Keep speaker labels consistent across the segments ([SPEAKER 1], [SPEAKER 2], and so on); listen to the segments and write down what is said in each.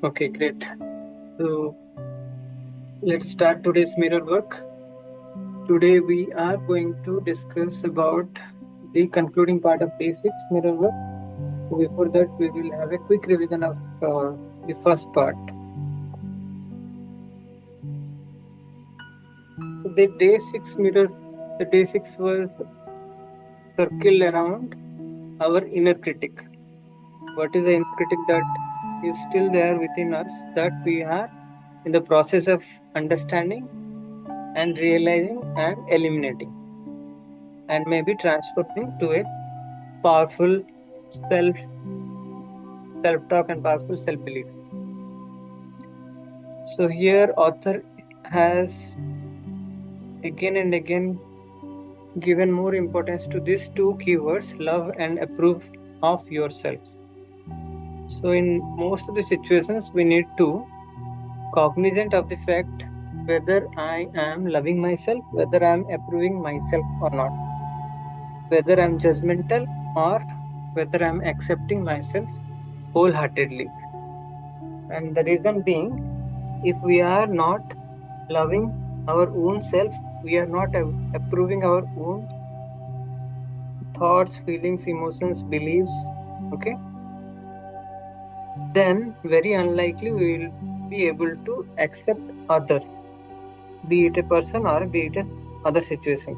[SPEAKER 1] Okay, great. So let's start today's mirror work. Today we are going to discuss about the concluding part of day 6 mirror work. Before that, we will have a quick revision of the first part. The day 6 was circled around our inner critic. What is the inner critic that is still there within us that we are in the process of understanding and realizing and eliminating, and maybe transforming to a powerful self self talk and powerful self belief. So here author has again and again given more importance to these two keywords, love and approve of yourself. So in most of the situations we need to cognizant of the fact whether I am loving myself, whether I am approving myself or not, whether I'm judgmental or whether I'm accepting myself wholeheartedly. And the reason being, if we are not loving our own self, we are not approving our own thoughts, feelings, emotions, beliefs, okay, then very unlikely we will be able to accept others, be it a person or be it a other situation.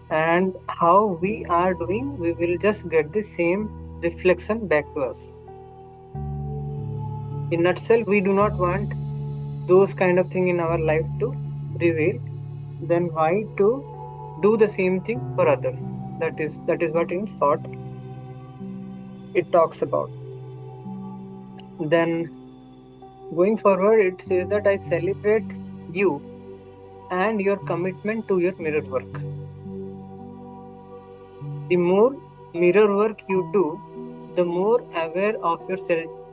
[SPEAKER 1] And how we are doing, we will just get the same reflection back to us. In nutshell, we do not want those kind of thing in our life to prevail. Then why to do the same thing for others? That is what in short it talks about. Then going forward, it says that I celebrate you and your commitment to your mirror work. The more mirror work you do, the more aware of your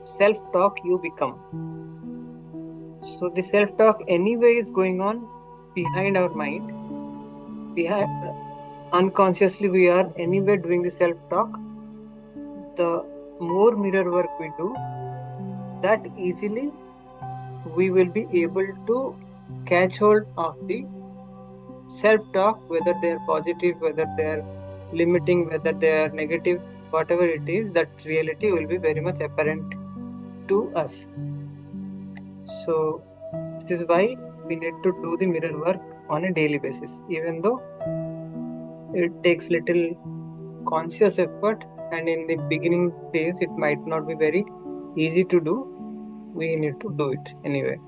[SPEAKER 1] self-talk you become. So the self-talk anyway is going on behind our mind. Unconsciously we are anyway doing the self-talk. The more mirror work we do, that easily we will be able to catch hold of the self-talk, whether they are positive, whether they are limiting, whether they are negative, whatever it is, that reality will be very much apparent to us. So this is why we need to do the mirror work on a daily basis, even though it takes little conscious effort, and in the beginning days it might not be very easy to do. We need to do it anyway.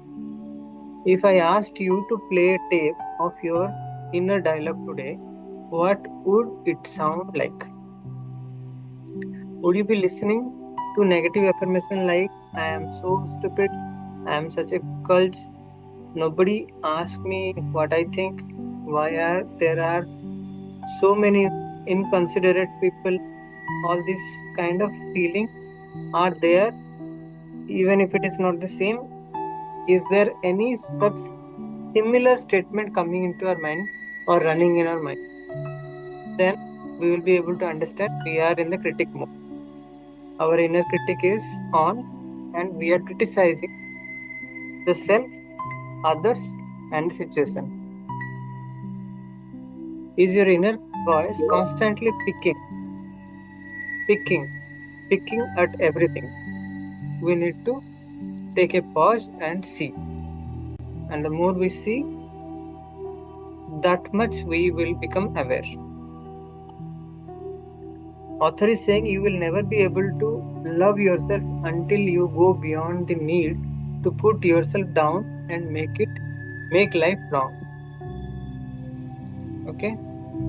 [SPEAKER 1] If I asked you to play a tape of your inner dialogue today, what would it sound like? Would you be listening to negative affirmation like, I am so stupid, I am such a culch, nobody asks me what I think, why are there so many inconsiderate people? All this kind of feeling are there, even if it is not the same. Is there any such similar statement coming into our mind or running in our mind? Then we will be able to understand we are in the critic mode. Our inner critic is on and we are criticizing the self, others, and the situation. Is your inner voice constantly picking, picking at everything? We need to take a pause and see. And the more we see, that much we will become aware. Author is saying you will never be able to love yourself until you go beyond the need to put yourself down and make life wrong. Okay,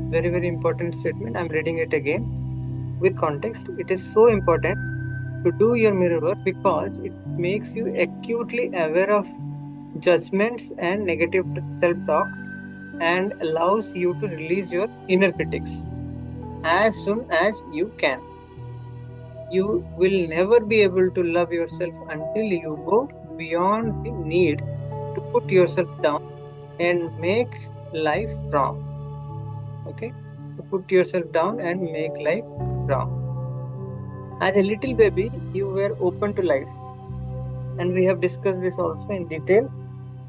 [SPEAKER 1] very very important statement. I'm reading it again with context. It is so important to do your mirror work because it makes you acutely aware of judgments and negative self-talk and allows you to release your inner critics as soon as you can. You will never be able to love yourself until you go beyond the need to put yourself down and make life wrong. Okay? To put yourself down and make life wrong. As a little baby, you were open to life. And we have discussed this also in detail,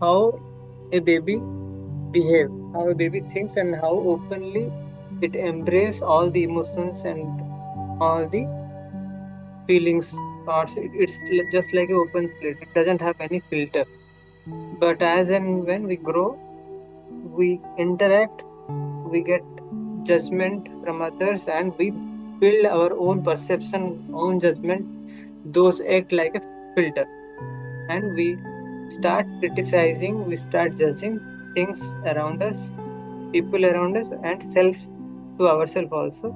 [SPEAKER 1] how a baby behaves, how a baby thinks, and how openly it embraces all the emotions and all the feelings, thoughts. It's just like an open slate. It doesn't have any filter. But as and when we grow, we interact, we get judgment from others, and we build our own perception, own judgment. Those act like a filter, and we start criticizing, we start judging things around us, people around us, and self to ourselves also,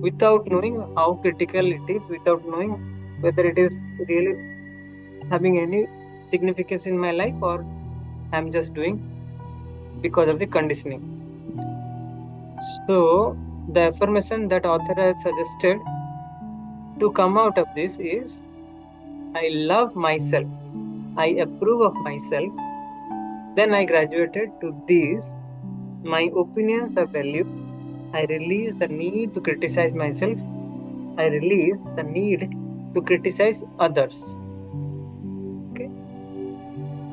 [SPEAKER 1] without knowing how critical it is, without knowing whether it is really having any significance in my life, or I'm just doing because of the conditioning. So the affirmation that author has suggested to come out of this is, I love myself, I approve of myself. Then I graduated to these, my opinions are valued. I release the need to criticize myself. I release the need to criticize others. Okay.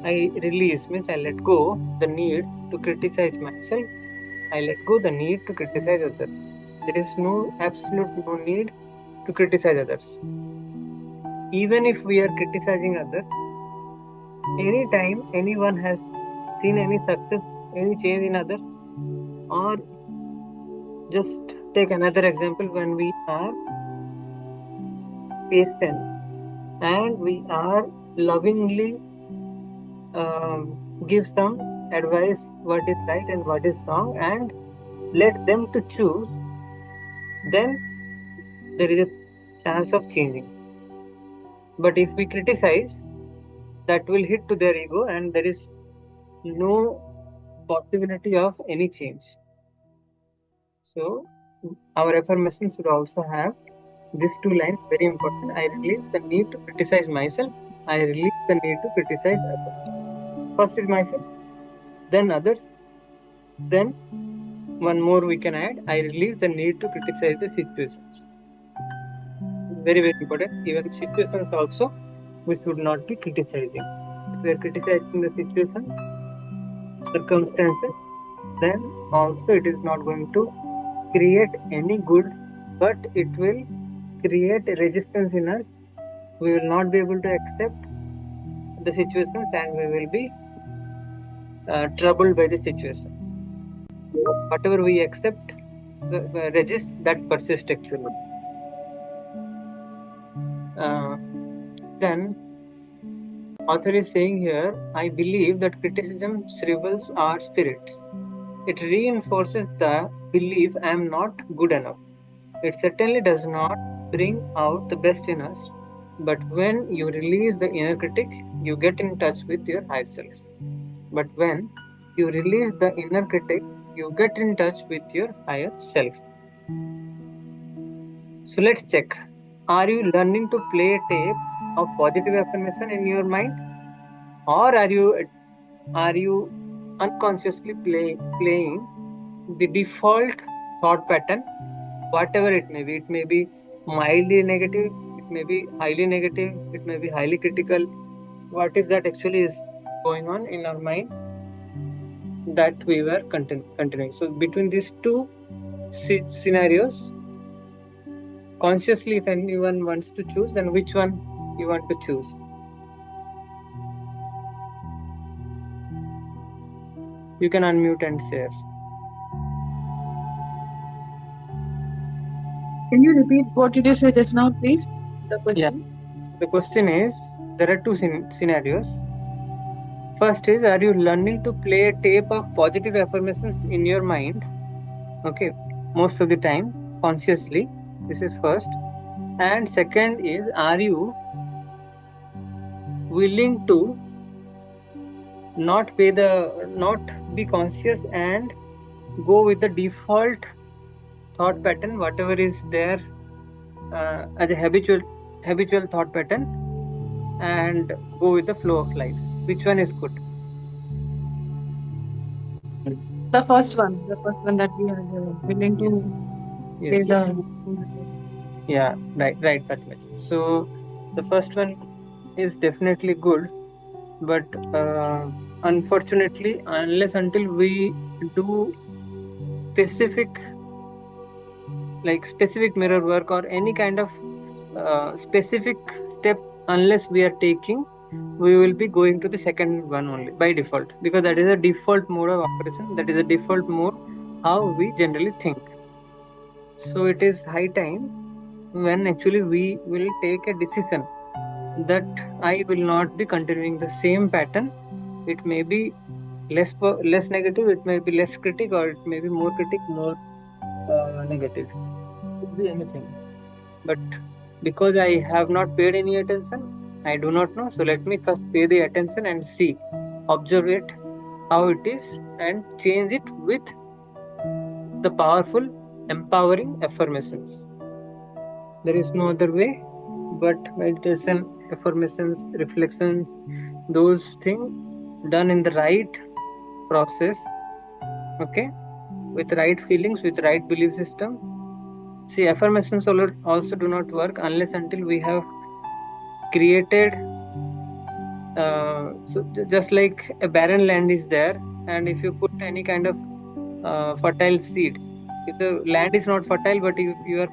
[SPEAKER 1] I release means I let go the need to criticize myself. I let go the need to criticize others. There is no absolute no need to criticize others. Even if we are criticizing others, anytime anyone has seen any success, any change in others, or just take another example, when we are patient and we are lovingly give some advice what is right and what is wrong, and let them to choose, then there is a chance of changing. But if we criticize, that will hit to their ego, and there is no possibility of any change. So our affirmation should also have these two lines, very important. I release the need to criticize myself. I release the need to criticize others. First is myself, then others, then one more we can add, I release the need to criticize the situations. Very, very important. Even situations also, we should not be criticizing. If we are criticizing the situation, circumstances, then also it is not going to create any good, but it will create a resistance in us. We will not be able to accept the situations, and we will be troubled by the situation. Whatever we accept, resist, that persist actually. Then author is saying here, I believe that criticism shrivels our spirits. It reinforces the belief I am not good enough. It certainly does not bring out the best in us. But when you release the inner critic, you get in touch with your higher self. But when you release the inner critic, you get in touch with your higher self. So let's check. Are you learning to play a tape of positive affirmation in your mind? Or are you unconsciously playing the default thought pattern, whatever it may be? It may be mildly negative, it may be highly negative, it may be highly critical. What is that actually is going on in our mind that we were continuing? So between these two scenarios, consciously, if anyone wants to choose, then which one you want to choose? You can unmute and share.
[SPEAKER 2] Can you repeat what did you say just now, please? The question.
[SPEAKER 1] Yeah. The question is, there are two scenarios. First is, are you learning to play a tape of positive affirmations in your mind? Okay, most of the time, consciously. This is first. And second is, are you willing to not be conscious and go with the default thought pattern, whatever is there as a habitual thought pattern, and go with the flow of life? Which one is good?
[SPEAKER 2] The first one that we are willing to
[SPEAKER 1] Yes.
[SPEAKER 2] play the.
[SPEAKER 1] Yeah, right, Fatima. So the first one is definitely good, but unfortunately, unless until we do specific, like specific mirror work or any kind of specific step, unless we are taking, we will be going to the second one only by default, because that is a default mode of operation, that is a default mode how we generally think. So it is high time when actually we will take a decision that I will not be continuing the same pattern. It may be less negative, it may be less critic, or it may be more critic, more negative. Could be anything. But because I have not paid any attention, I do not know. So let me first pay the attention and see, observe it, how it is, and change it with the powerful, empowering affirmations. There is no other way but meditation, affirmations, reflections, those things done in the right process, okay, with right feelings, with right belief system. See, affirmations also do not work unless until we have created, just like a barren land is there, and if you put any kind of fertile seed, if the land is not fertile, but you are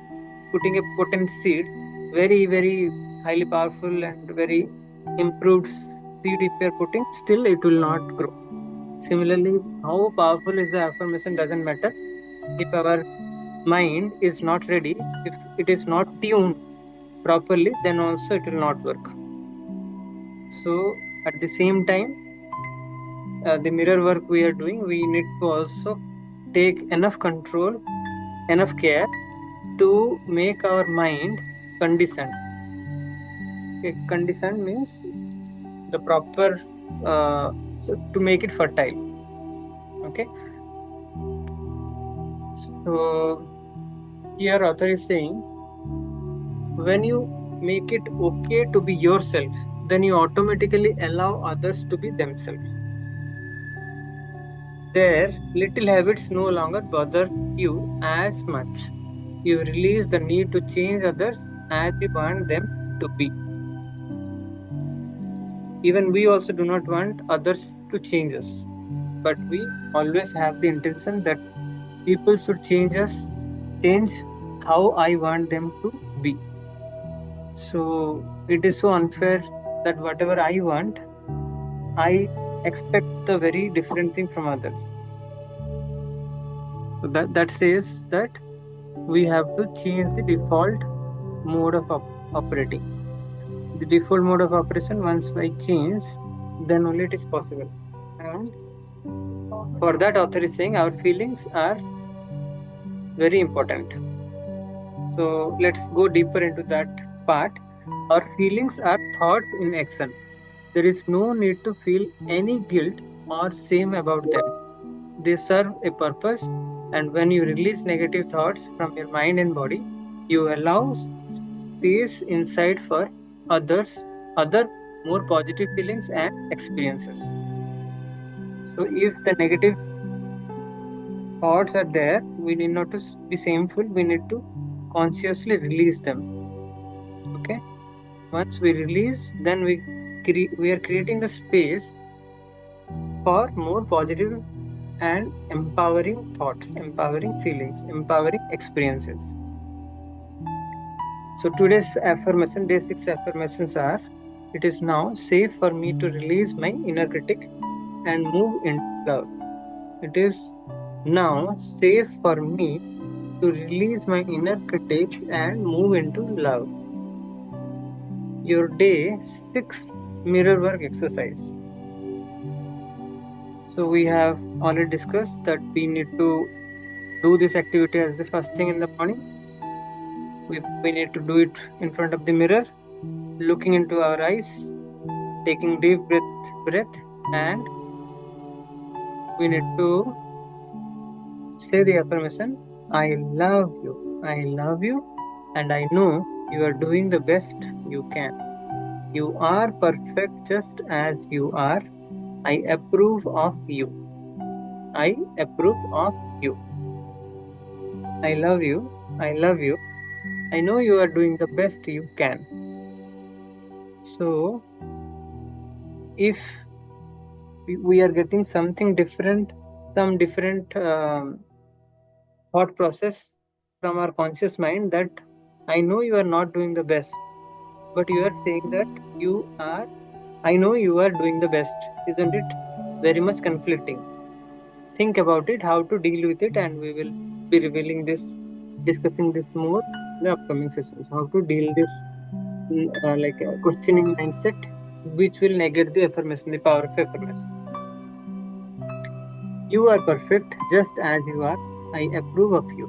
[SPEAKER 1] putting a potent seed, very highly powerful and very improved seed, if you are putting, still it will not grow. Similarly, how powerful is the affirmation doesn't matter if our mind is not ready, if it is not tuned properly, then also it will not work. So at the same time, the mirror work we are doing, we need to also take enough control, enough care to make our mind conditioned. Okay, conditioned means the proper, so to make it fertile. Okay, so here author is saying, when you make it okay to be yourself, then you automatically allow others to be themselves. Their little habits no longer bother you as much. You release the need to change others as you want them to be. Even we also do not want others to change us, but we always have the intention that people should change us, change how I want them to be. So it is so unfair that whatever I want, I expect the very different thing from others. So that says that we have to change the default mode of operating. The default mode of operation, once I change, then only it is possible. And for that, author is saying our feelings are very important. So let's go deeper into that part. Our feelings are thoughts in action. There is no need to feel any guilt or shame about them. They serve a purpose, and when you release negative thoughts from your mind and body, you allow space inside for other more positive feelings and experiences. So if the negative thoughts are there, we need not to be shameful, we need to consciously release them. Okay, once we release, then we are creating the space for more positive and empowering thoughts, empowering feelings, empowering experiences. So today's affirmation, day 6 affirmations are: it is now safe for me to release my inner critic and move into love. It is now safe for me to release my inner critic and move into love. Your day 6 mirror work exercise. So we have already discussed that we need to do this activity as the first thing in the morning. We need to do it in front of the mirror, looking into our eyes, taking deep breath, and we need to say the affirmation, I love you, I love you, and I know you are doing the best you can. You are perfect just as you are. I approve of you. I approve of you. I love you. I love you. I know you are doing the best you can. So if we are getting something different, some different thought process from our conscious mind, that I know you are not doing the best, but you are saying that you are, I know you are doing the best. Isn't it very much conflicting? Think about it, how to deal with it, and we will be revealing this, discussing this more in the upcoming sessions. How to deal this like a questioning mindset, which will negate the affirmation, the power of affirmation. You are perfect just as you are. I approve of you.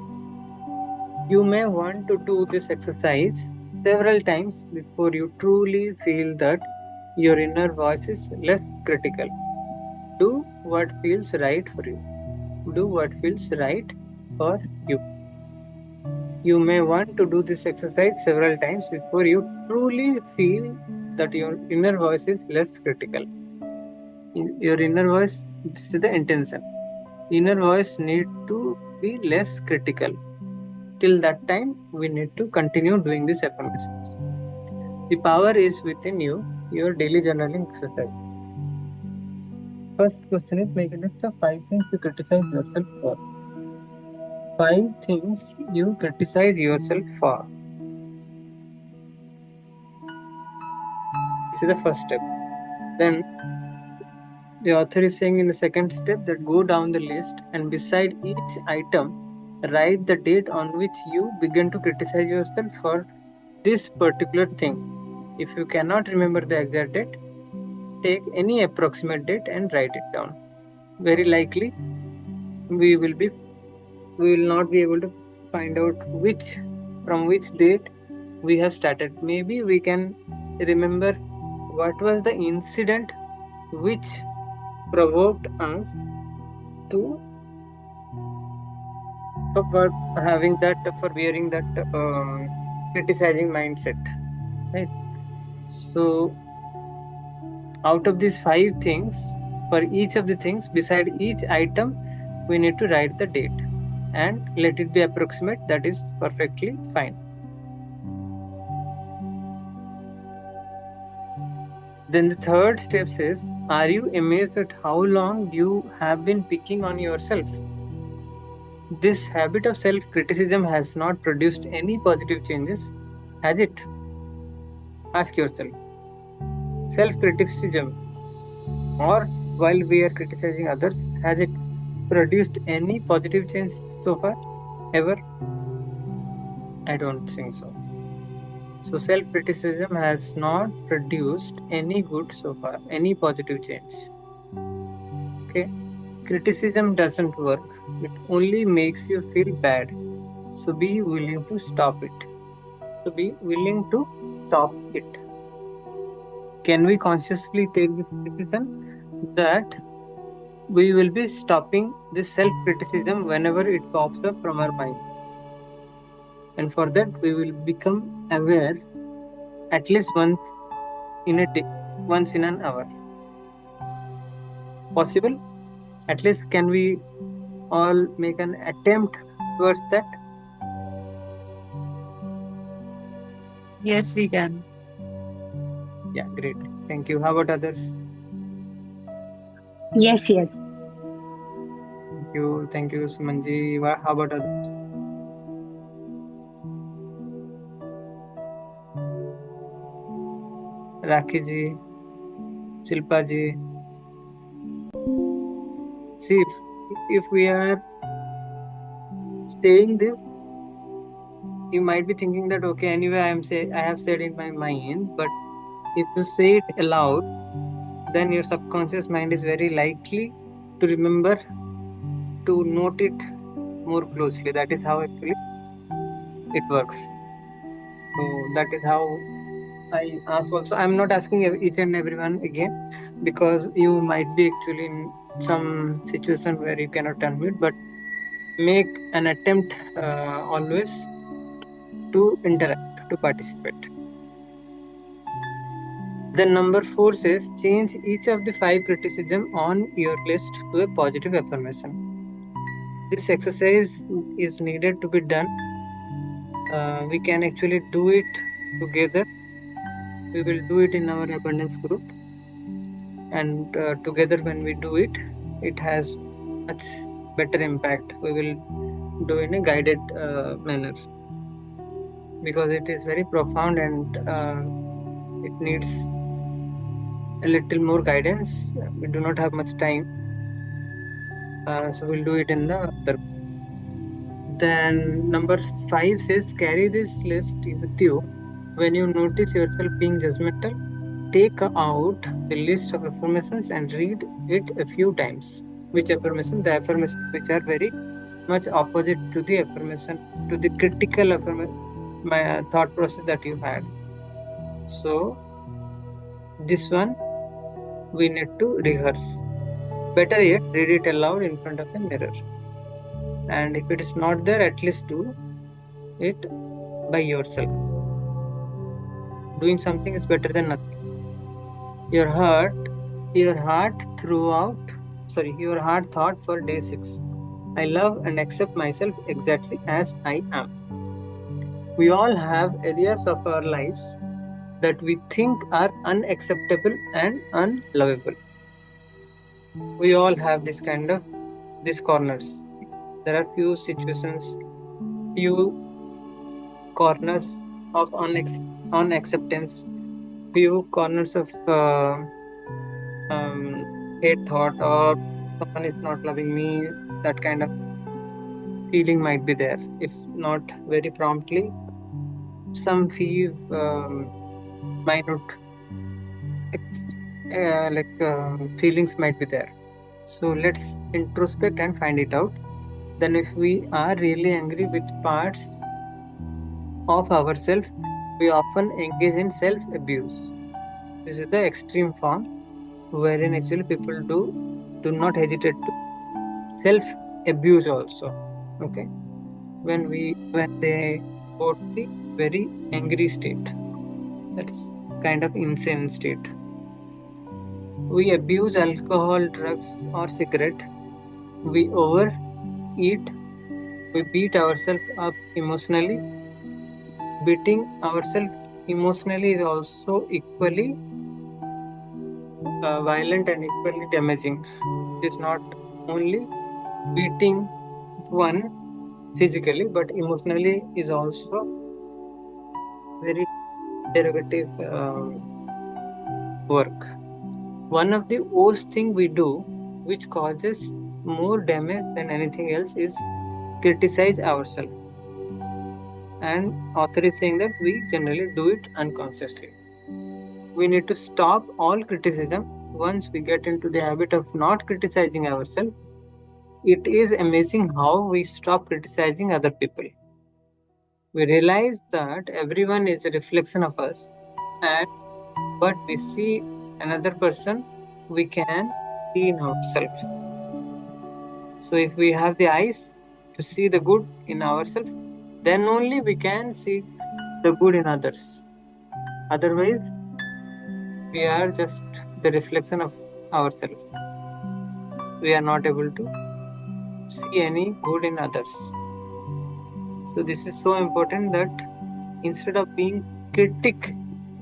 [SPEAKER 1] You may want to do this exercise several times before you truly feel that your inner voice is less critical. Do what feels right for you. Do what feels right for you. You may want to do this exercise several times before you truly feel that your inner voice is less critical. Your inner voice, this is the intention. Inner voice need to be less critical. Till that time, we need to continue doing these affirmations. The power is within you, your daily journaling exercise. First question is, make a list of 5 things you criticize yourself for. 5 things you criticize yourself for. This is the first step. Then the author is saying in the second step that go down the list and beside each item, write the date on which you begin to criticize yourself for this particular thing. If you cannot remember the exact date, take any approximate date and write it down. Very likely, we will be we will not be able to find out from which date we have started. Maybe we can remember what was the incident which provoked us to for having that, for wearing that criticizing mindset, right? So out of these 5 things, for each of the things, beside each item, we need to write the date and let it be approximate. That is perfectly fine. Then the third step says, are you amazed at how long you have been picking on yourself? This habit of self-criticism has not produced any positive changes, has it? Ask yourself. Self-criticism, or while we are criticizing others, has it produced any positive change so far? Ever? I don't think so. So self-criticism has not produced any good so far, any positive change. Okay. Criticism doesn't work. It only makes you feel bad. So be willing to stop it. So be willing to stop it. Can we consciously take this decision that we will be stopping this self-criticism whenever it pops up from our mind? And for that, we will become aware at least once in a day, once in an hour. Possible? At least can we all make an attempt towards that?
[SPEAKER 2] Yes, we can.
[SPEAKER 1] Yeah, great. Thank you. How about others?
[SPEAKER 3] Yes, yes.
[SPEAKER 1] Thank you, Sumanji. How about others? Rakhi ji, Shilpa ji. See, if we are saying this, you might be thinking that okay, anyway, I have said in my mind, but if you say it aloud, then your subconscious mind is very likely to remember, to note it more closely. That is how actually it works. So that is how I ask also. I'm not asking each and everyone again, because you might be actually in some situation where you cannot unmute, but make an attempt always to interact, to participate. Then number 4 says, change each of the 5 criticism on your list to a positive affirmation. This exercise is needed to be done. We can actually do it together. we will do it in our abundance group, and together when we do it, it has much better impact. We will do in a guided manner, because it is very profound, and it needs a little more guidance. We do not have much time, so we'll do it in the other. Then number 5 says, carry this list with you. When you notice yourself being judgmental, take out the list of affirmations and read it a few times. Which affirmation? The affirmations which are very much opposite to the affirmation, to the critical affirmation, my thought process that you had. So this one we need to rehearse. Better yet, read it aloud in front of a mirror. And if it is not there, at least do it by yourself. Doing something is better than nothing. Your heart your heart thought for day 6. I love and accept myself exactly as I am. We all have areas of our lives that we think are unacceptable and unlovable. We all have these corners. There are few situations, few corners of unacceptance, few corners of hate thought, or someone is not loving me. That kind of feeling might be there. If not very promptly, some few minute feelings might be there. So let's introspect and find it out. Then, if we are really angry with parts of ourselves, we often engage in self abuse. This is the extreme form, wherein actually people do not hesitate to self abuse also. Okay, when they go to the very angry state, that's kind of insane state. We abuse alcohol, drugs, or cigarette. We overeat. We beat ourselves up emotionally. Beating ourselves emotionally is also equally violent and equally damaging. It is not only beating one physically, but emotionally is also very derogative work. One of the worst thing we do, which causes more damage than anything else, is criticize ourselves. And author is saying that we generally do it unconsciously. We need to stop all criticism. Once we get into the habit of not criticizing ourselves, it is amazing how we stop criticizing other people. We realize that everyone is a reflection of us, and what we see another person, we can see in ourselves. So if we have the eyes to see the good in ourselves, then only we can see the good in others. Otherwise, we are just the reflection of ourselves. We are not able to see any good in others. So this is so important that instead of being critic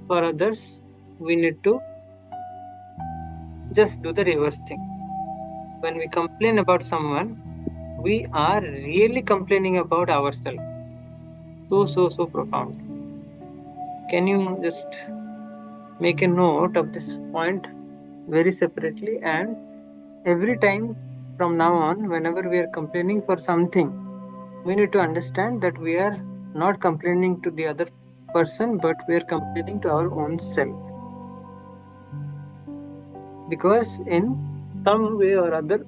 [SPEAKER 1] for others, we need to just do the reverse thing. When we complain about someone, we are really complaining about ourselves. So profound. Can you just make a note of this point very separately, and every time from now on, whenever we are complaining for something, we need to understand that we are not complaining to the other person, but we are complaining to our own self. Because in some way or other,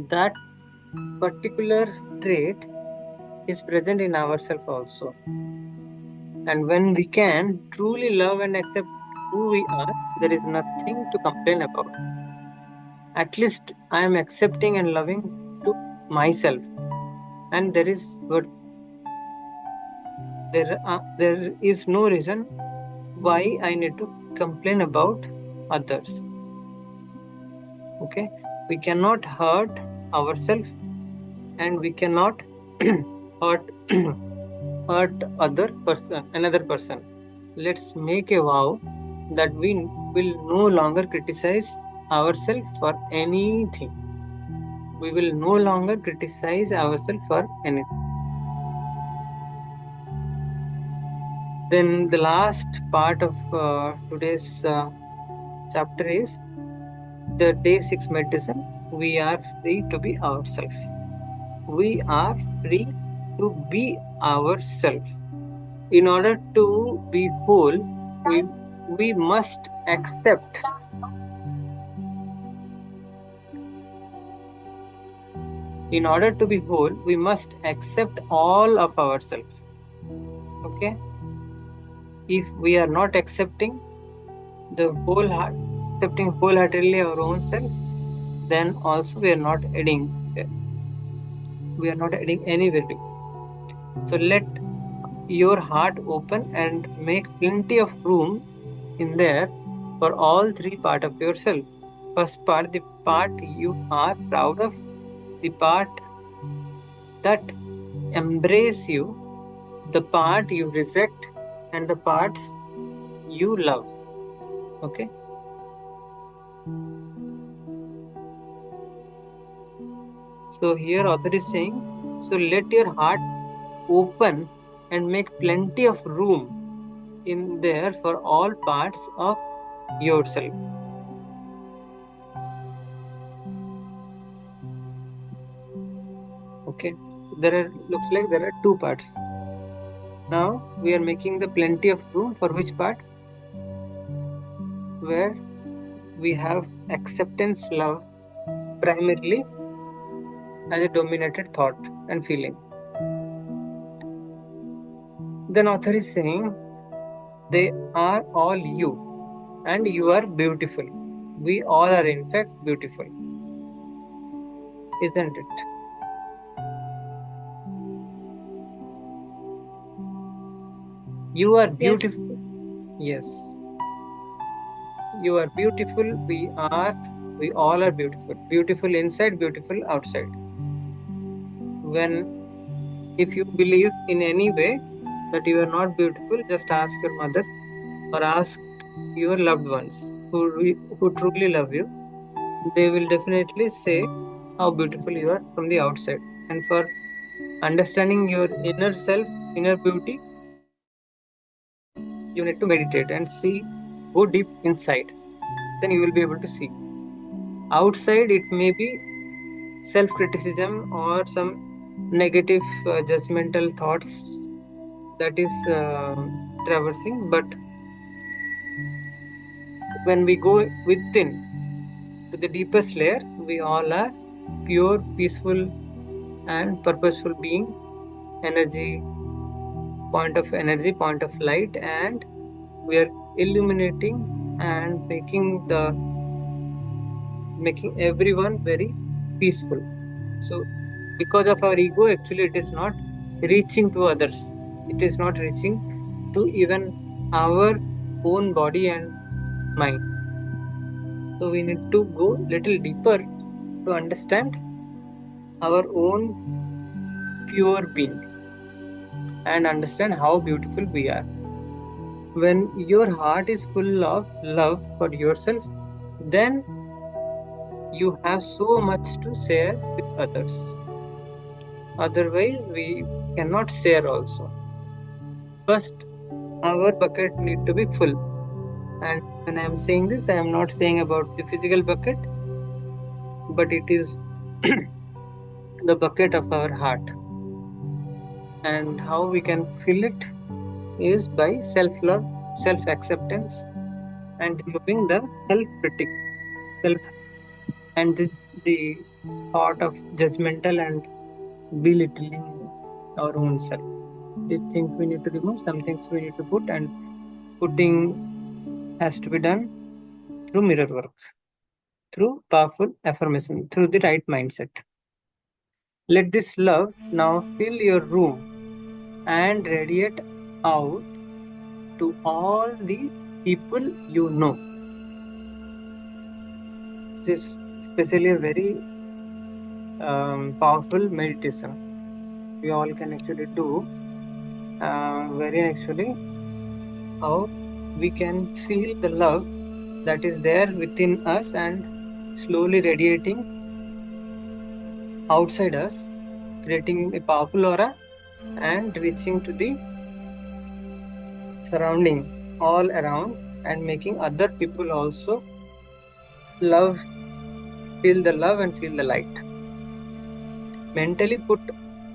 [SPEAKER 1] that particular trait is present in ourselves also. And when we can truly love and accept who we are, there is nothing to complain about. At least I am accepting and loving to myself, and there is no reason why I need to complain about others. Okay, we cannot hurt ourselves, and we cannot hurt another person. let's make a vow that we will no longer criticize ourselves for anything. We will no longer criticize ourselves for anything. Then the last part of today's chapter is the day 6 meditation. We are free to be ourselves. We are free to be ourselves. In order to be whole, we must accept. In order to be whole, we must accept all of ourselves. Okay? If we are not accepting the whole heart, accepting wholeheartedly our own self, then also we are not adding any value. So let your heart open and make plenty of room in there for all three part of yourself. First part, the part you are proud of, the part that embrace you, the part you reject, and the parts you love. Okay. So here author is saying, so let your heart open and make plenty of room in there for all parts of yourself. Okay. There are looks like there are two parts. Now we are making the plenty of room for which part? Where we have acceptance, love primarily as a dominated thought and feeling. Then author is saying they are all you and you are beautiful. We all are in fact beautiful, isn't it? You are
[SPEAKER 2] Yes.
[SPEAKER 1] beautiful. Yes. You are beautiful. We all are beautiful. Beautiful inside, beautiful outside. When, if you believe in any way that you are not beautiful, just ask your mother or ask your loved ones who truly love you. They will definitely say how beautiful you are from the outside. And for understanding your inner self, inner beauty, you need to meditate and see, go deep inside. Then you will be able to see. Outside, it may be self criticism or some negative judgmental thoughts that is traversing, but when we go within to the deepest layer, we all are pure, peaceful, and purposeful being, energy, point of light, and we are illuminating and making everyone very peaceful. So because of our ego, actually it is not reaching to others. It is not reaching to even our own body and mind. So we need to go little deeper to understand our own pure being and understand how beautiful we are. When your heart is full of love for yourself, then you have so much to share with others. Otherwise, we cannot share also. First, our bucket need to be full. And when I am saying this, I am not saying about the physical bucket, but it is the bucket of our heart. And how we can fill it is by self love, self acceptance, and removing the self critic, self and the thought of judgmental and belittling our own self. These things we need to remove, some things we need to put, and putting has to be done through mirror work, through powerful affirmation, through the right mindset. Let this love now fill your room and radiate out to all the people you know. This is especially a very powerful meditation we all can actually do. Very actually, how we can feel the love that is there within us and slowly radiating outside us, creating a powerful aura and reaching to the surrounding all around and making other people also love, feel the love and feel the light. Mentally put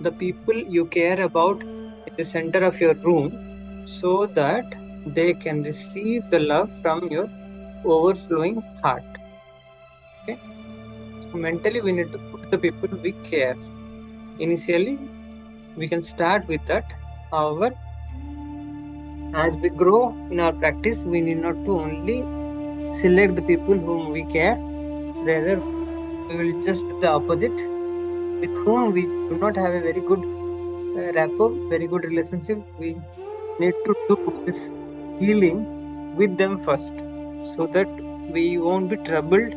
[SPEAKER 1] the people you care about in the center of your room so that they can receive the love from your overflowing heart. Okay, so mentally we need to put the people we care. Initially we can start with that. However, as we grow in our practice, we need not to only select the people whom we care, rather we will just do the opposite, with whom we do not have a very good rapport, very good relationship. We need to do this healing with them first so that we won't be troubled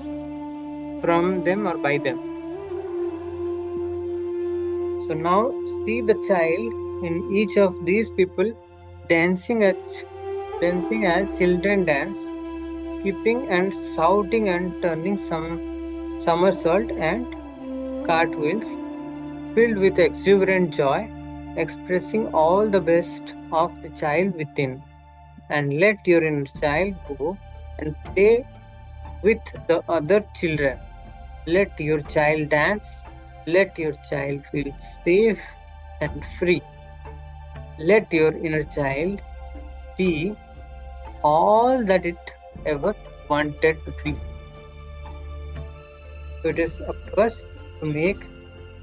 [SPEAKER 1] from them or by them. So now see the child in each of these people dancing as children dance, skipping and shouting and turning some somersault and cartwheels, filled with exuberant joy, expressing all the best of the child within. And let your inner child go and play with the other children. Let your child dance. Let your child feel safe and free. Let your inner child be all that it ever wanted to be. So it is up to us to make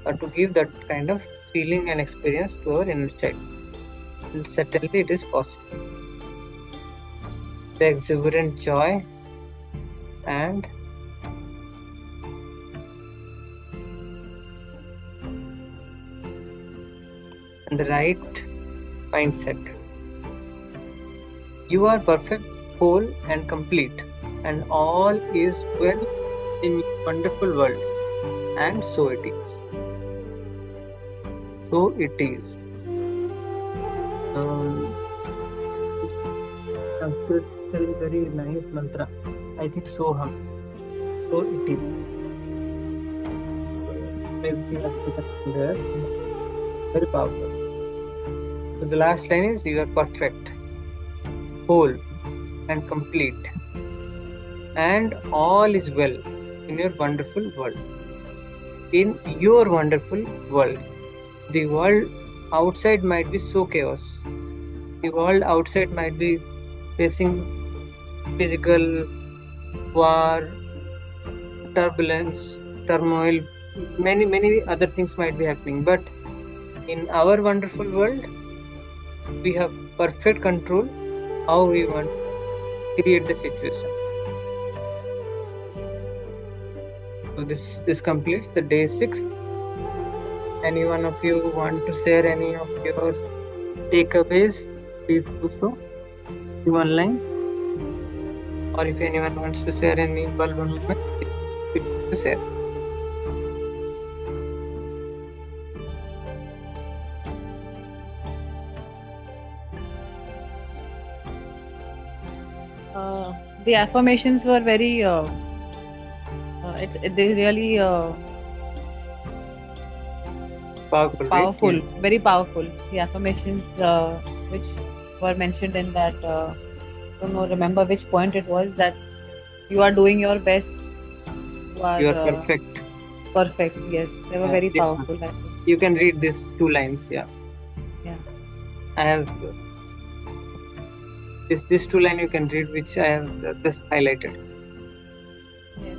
[SPEAKER 1] or to give that kind of feeling and experience to our inner child. And certainly it is possible. The exuberant joy and the right mindset. You are perfect, whole, and complete, and all is well in your wonderful world. And so it is. So it is. Sanskrit is a very nice mantra. I think Soham. So it is. Maybe we have to put there. Very powerful. So the last line is you are perfect, whole, and complete, and all is well in your wonderful world. In your wonderful world, the world outside might be so chaos. The world outside might be facing physical war, turbulence, turmoil, many other things might be happening. But in our wonderful world, we have perfect control how we want to create the situation. So this completes the day 6. Any one of you want to share any of your takeaways? Please do so in one line. Or if anyone wants to share any bulb moment, please feel free to share.
[SPEAKER 2] The affirmations were very they really
[SPEAKER 1] Powerful, right?
[SPEAKER 2] powerful,
[SPEAKER 1] Yes.
[SPEAKER 2] very powerful. The affirmations which were mentioned in that, don't know, remember which point it was, that you are doing your best.
[SPEAKER 1] You are perfect.
[SPEAKER 2] Perfect. Yes, they were very
[SPEAKER 1] This one.
[SPEAKER 2] powerful. That was,
[SPEAKER 1] You can read these 2 lines. Yeah.
[SPEAKER 2] yeah.
[SPEAKER 1] I have this 2 line you can read, which I have just highlighted.
[SPEAKER 2] Yes.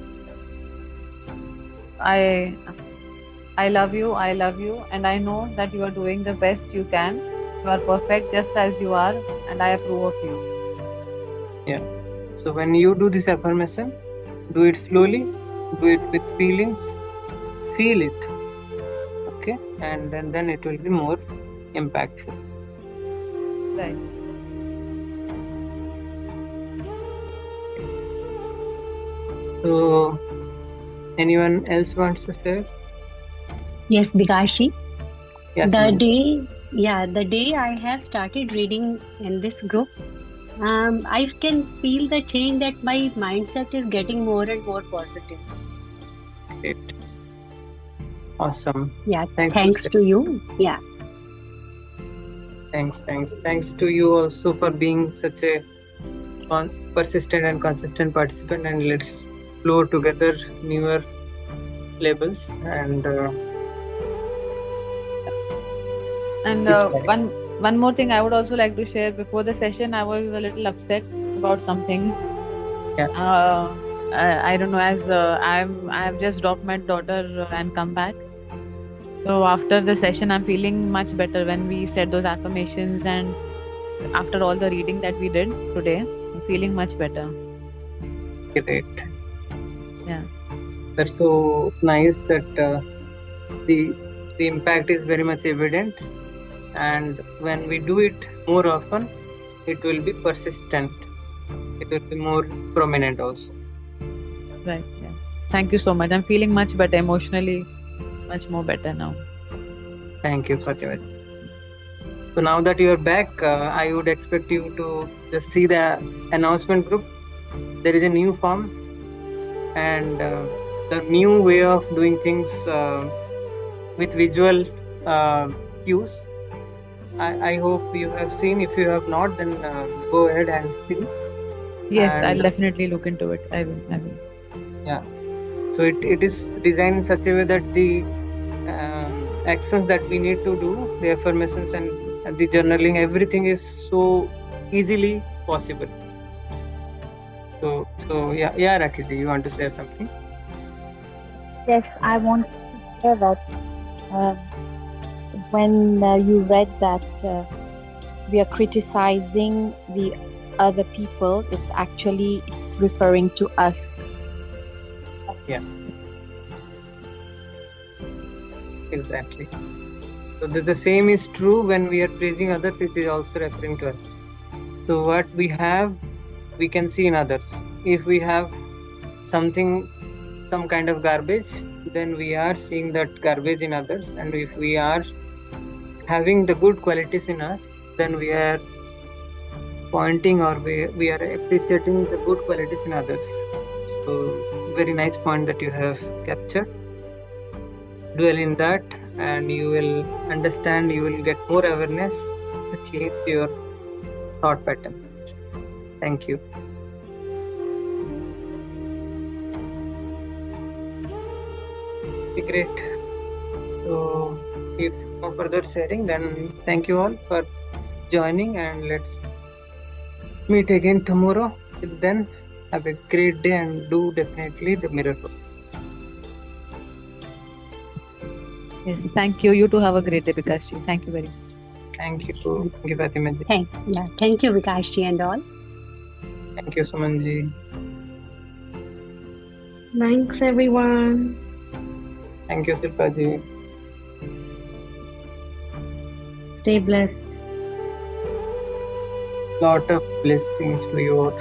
[SPEAKER 2] I love you. I love you, and I know that you are doing the best you can. You are perfect just as you are, and I approve of you.
[SPEAKER 1] Yeah. So when you do this affirmation, do it slowly, do it with feelings, feel it. Okay, and then it will be more impactful.
[SPEAKER 2] Right.
[SPEAKER 1] So anyone else wants to share?
[SPEAKER 3] Yes, Dikashi.
[SPEAKER 1] Yes,
[SPEAKER 3] The
[SPEAKER 1] ma'am.
[SPEAKER 3] day, yeah, the day I have started reading in this group, I can feel the change that my mindset is getting more and more positive.
[SPEAKER 1] Great. Awesome.
[SPEAKER 3] Yeah,
[SPEAKER 1] Thanks for
[SPEAKER 3] thanks to
[SPEAKER 1] sharing.
[SPEAKER 3] you. Yeah.
[SPEAKER 1] Thanks to you also for being such a persistent and consistent participant. And let's explore together newer labels and
[SPEAKER 2] And
[SPEAKER 1] keep sharing.
[SPEAKER 2] one more thing I would also like to share. Before the session, I was a little upset about some things.
[SPEAKER 1] Yeah,
[SPEAKER 2] I don't know, as I have just dropped my daughter and come back. So after the session, I'm feeling much better when we said those affirmations, and after all the reading that we did today, I'm feeling much better.
[SPEAKER 1] great.
[SPEAKER 2] Yeah.
[SPEAKER 1] That's so nice that the the impact is very much evident, and when we do it more often, it will be persistent. It will be more prominent also.
[SPEAKER 2] Right. Yeah. Thank you so much. I'm feeling much better emotionally, much more better now.
[SPEAKER 1] Thank you, Fatima. So now that you are back, I would expect you to just see the announcement group. There is a new form and the new way of doing things with visual uh, cues. I hope you have seen. If you have not, then go ahead and see.
[SPEAKER 2] Yes, I'll
[SPEAKER 1] And
[SPEAKER 2] definitely look into it. I will. I will.
[SPEAKER 1] yeah, so it is designed in such a way that the actions that we need to do, the affirmations and the journaling, everything is so easily possible. So yeah, Rakiji, you want to say something?
[SPEAKER 4] Yes, I want to share that um, when you read that we are criticizing the other people, it's referring to us.
[SPEAKER 1] Yeah, exactly. So the same is true when we are praising others, it is also referring to us. So what we have, we can see in others. If we have something, some kind of garbage, then we are seeing that garbage in others. And if we are having the good qualities in us, then we are pointing or we are appreciating the good qualities in others. So very nice point that you have captured. Dwell in that and you will understand, you will get more awareness to change your thought pattern. Thank you. Great. So if no further sharing, then thank you all for joining and let's meet again tomorrow. Till then, have a great day and do definitely the mirror work.
[SPEAKER 2] Yes. Thank you. You too have a great day, Bikashi. Thank you very much.
[SPEAKER 1] Thank you. Thank you, Fatima ji.
[SPEAKER 3] Thank you, Vikashji and all.
[SPEAKER 1] Thank you, Suman ji.
[SPEAKER 5] Thanks, everyone.
[SPEAKER 1] Thank you, Silpa ji.
[SPEAKER 5] Stay blessed.
[SPEAKER 1] Lot of blessings to you all.